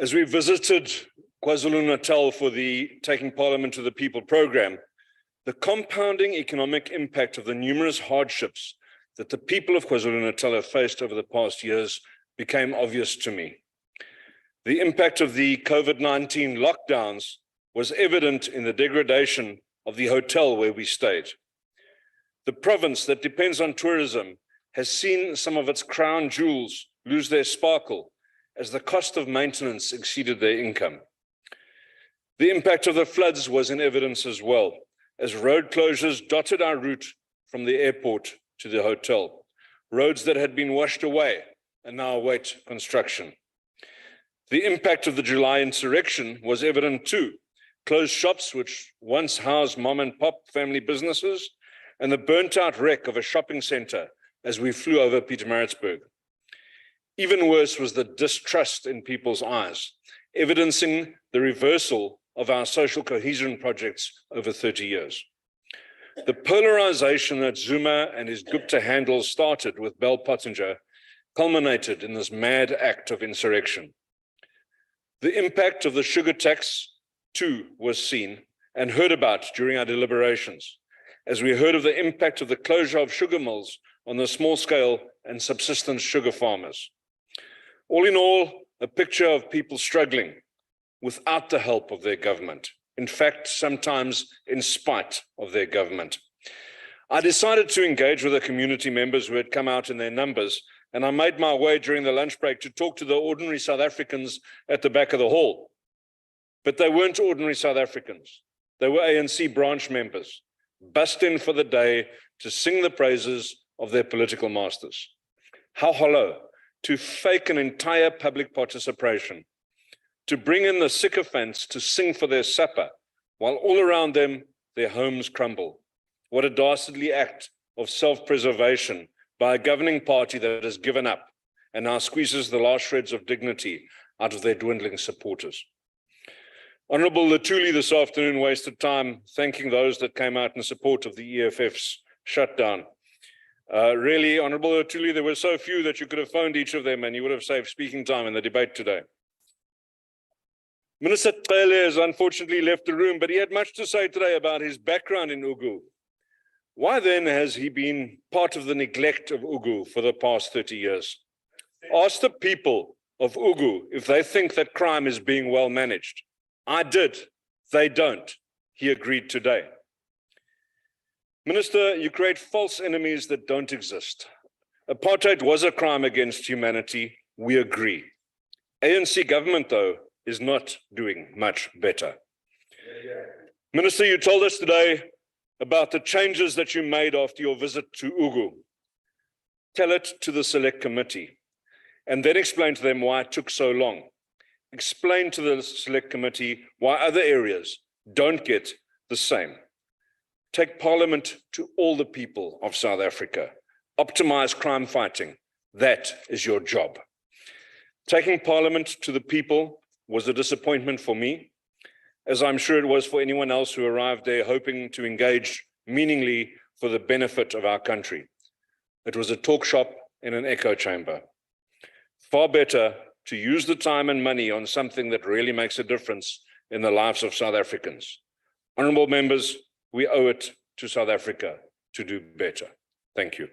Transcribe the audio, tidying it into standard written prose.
As we visited KwaZulu-Natal for the Taking Parliament to the People program, the compounding economic impact of the numerous hardships that the people of KwaZulu-Natal have faced over the past years became obvious to me. The impact of the COVID-19 lockdowns was evident in the degradation of the hotel where we stayed. The province that depends on tourism has seen some of its crown jewels lose their sparkle as the cost of maintenance exceeded their income. The impact of the floods was in evidence as well, as road closures dotted our route from the airport to the hotel, roads that had been washed away and now await construction. The impact of the July insurrection was evident too. Closed shops which once housed mom and pop family businesses, and the burnt out wreck of a shopping center as we flew over Pietermaritzburg. Even worse was the distrust in people's eyes, evidencing the reversal of our social cohesion projects over 30 years. The polarization that Zuma and his Gupta handles started with Bell Pottinger culminated in this mad act of insurrection. The impact of the sugar tax, too, was seen and heard about during our deliberations, as we heard of the impact of the closure of sugar mills on the small-scale and subsistence sugar farmers. All in all, a picture of people struggling without the help of their government. In fact, sometimes in spite of their government. I decided to engage with the community members who had come out in their numbers, and I made my way during the lunch break to talk to the ordinary South Africans at the back of the hall. But they weren't ordinary South Africans. They were ANC branch members, bussed in for the day to sing the praises of their political masters. How hollow to fake an entire public participation, to bring in the sycophants to sing for their supper, while all around them, their homes crumble. What a dastardly act of self-preservation by a governing party that has given up and now squeezes the last shreds of dignity out of their dwindling supporters. Honourable Latuli this afternoon wasted time thanking those that came out in support of the EFF's shutdown. Really, Honourable Latuli, there were so few that you could have phoned each of them and you would have saved speaking time in the debate today. Minister Cele has unfortunately left the room, but he had much to say today about his background in Ugu. Why then has he been part of the neglect of Ugu for the past 30 years? Ask the people of Ugu if they think that crime is being well managed. I did. They don't. He agreed today. Minister, you create false enemies that don't exist. Apartheid was a crime against humanity. We agree. ANC government, though, is not doing much better. Minister, you told us today about the changes that you made after your visit to Ugu. Tell it to the select committee and then explain to them why it took so long. Explain to the select committee why other areas don't get the same. Take Parliament to all the people of South Africa. Optimize crime fighting. That is your job. Taking Parliament to the people was a disappointment for me, as I'm sure it was for anyone else who arrived there hoping to engage meaningfully for the benefit of our country. It was a talk shop in an echo chamber. Far better to use the time and money on something that really makes a difference in the lives of South Africans. Honourable members, we owe it to South Africa to do better. Thank you.